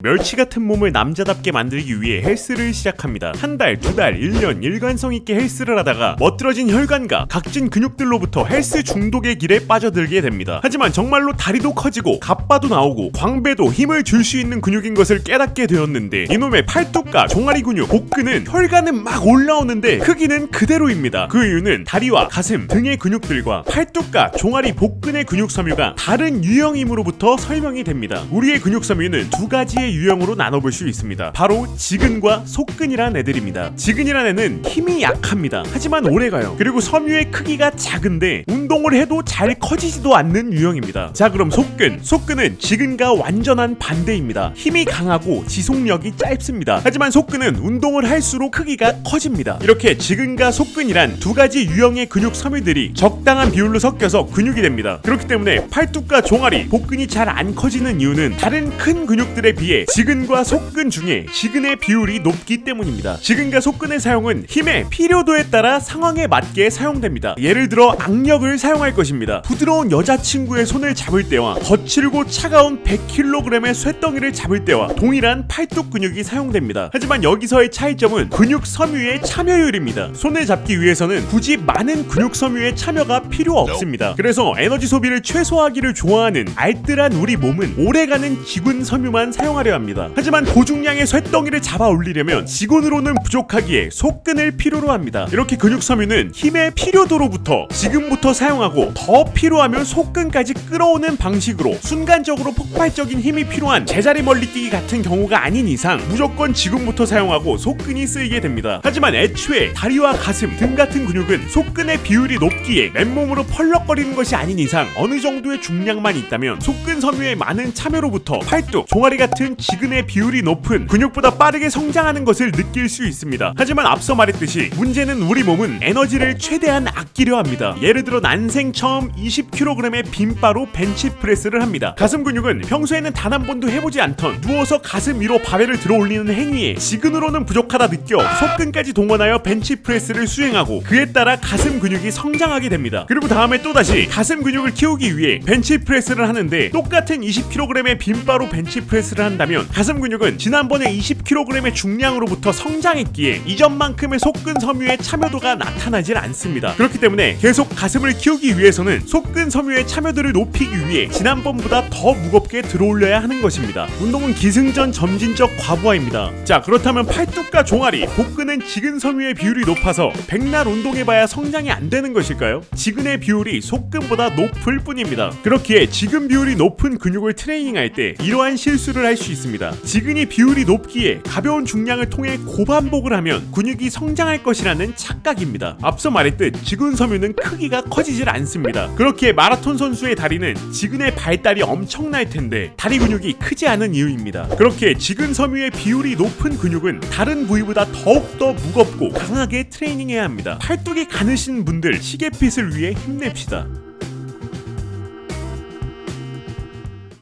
멸치 같은 몸을 남자답게 만들기 위해 헬스를 시작합니다. 한 달, 두 달, 1년 일관성 있게 헬스를 하다가 멋들어진 혈관과 각진 근육들로부터 헬스 중독의 길에 빠져들게 됩니다. 하지만 정말로 다리도 커지고 갑바도 나오고 광배도 힘을 줄 수 있는 근육인 것을 깨닫게 되었는데 이놈의 팔뚝과 종아리 근육, 복근은 혈관은 막 올라오는데 크기는 그대로입니다. 그 이유는 다리와 가슴 등의 근육들과 팔뚝과 종아리, 복근의 근육 섬유가 다른 유형임으로부터 설명이 됩니다. 우리의 근육 섬유는 두 가지의 유형으로 나눠볼 수 있습니다. 바로 지근과 속근이란 애들입니다. 지근이란 애는 힘이 약합니다. 하지만 오래가요. 그리고 섬유의 크기가 작은데 운동을 해도 잘 커지지도 않는 유형입니다. 자, 그럼 속근은 지근과 완전한 반대입니다. 힘이 강하고 지속력이 짧습니다. 하지만 속근은 운동을 할수록 크기가 커집니다. 이렇게 지근과 속근이란 두 가지 유형의 근육 섬유들이 적당한 비율로 섞여서 근육이 됩니다. 그렇기 때문에 팔뚝과 종아리, 복근이 잘 안 커지는 이유는 다른 큰 근육들에 비해 지근과 속근 중에 지근의 비율이 높기 때문입니다. 지근과 속근의 사용은 힘의 필요도에 따라 상황에 맞게 사용됩니다. 예를 들어 악력을 사용할 것입니다. 부드러운 여자친구의 손을 잡을 때와 거칠고 차가운 100kg의 쇳덩이를 잡을 때와 동일한 팔뚝 근육이 사용됩니다. 하지만 여기서의 차이점은 근육 섬유의 참여율입니다. 손을 잡기 위해서는 굳이 많은 근육 섬유의 참여가 필요 없습니다. 그래서 에너지 소비를 최소화하기를 좋아하는 알뜰한 우리 몸은 오래가는 지근 섬유만 사용하려 합니다. 하지만 고중량의 쇳덩이를 잡아 올리려면 지근으로는 부족하기에 속근을 필요로 합니다. 이렇게 근육 섬유는 힘의 필요도로부터 지금부터 사용하고 더 필요하면 속근까지 끌어오는 방식으로 순간적으로 폭발적인 힘이 필요한 제자리 멀리뛰기 같은 경우가 아닌 이상 무조건 지금부터 사용하고 속근이 쓰이게 됩니다. 하지만 애초에 다리와 가슴 등 같은 근육은 속근의 비율이 높기에 맨몸으로 펄럭거리는 것이 아닌 이상 어느 정도의 중량만 있다면 속근 섬유의 많은 참여로부터 팔뚝, 종아리 같은 지근의 비율이 높은 근육보다 빠르게 성장하는 것을 느낄 수 있습니다. 하지만 앞서 말했듯이 문제는 우리 몸은 에너지를 최대한 아끼려 합니다. 예를 들어 난생 처음 20kg의 빈바로 벤치프레스를 합니다. 가슴 근육은 평소에는 단 한 번도 해보지 않던 누워서 가슴 위로 바벨을 들어 올리는 행위에 지근으로는 부족하다 느껴 속근까지 동원하여 벤치프레스를 수행하고 그에 따라 가슴 근육이 성장하게 됩니다. 그리고 다음에 또다시 가슴 근육을 키우기 위해 벤치프레스를 하는데 똑같은 20kg의 빈바로 벤치프레스를 한다면 가슴 근육은 지난번에 20kg의 중량으로부터 성장했기에 이전만큼의 속근 섬유의 참여도가 나타나질 않습니다. 그렇기 때문에 계속 가슴을 키우기 위해서는 속근 섬유의 참여도를 높이기 위해 지난번보다 더 무겁게 들어올려야 하는 것입니다. 운동은 기승전 점진적 과부하입니다. 자, 그렇다면 팔뚝과 종아리, 복근은 지근 섬유의 비율이 높아서 백날 운동해봐야 성장이 안 되는 것일까요? 지근의 비율이 속근보다 높을 뿐입니다. 그렇기에 지근 비율이 높은 근육을 트레이닝할 때 이러한 실수를 할 수 있습니다. 지근이 비율이 높기에 가벼운 중량을 통해 고반복을 하면 근육이 성장할 것이라는 착각입니다. 앞서 말했듯 지근 섬유는 크기가 커지질 않습니다. 그렇기에 마라톤 선수의 다리는 지근의 발달이 엄청날 텐데 다리 근육이 크지 않은 이유입니다. 그렇게 지근 섬유의 비율이 높은 근육은 다른 부위보다 더욱더 무겁고 강하게 트레이닝해야 합니다. 팔뚝이 가느신 분들 시계핏을 위해 힘냅시다.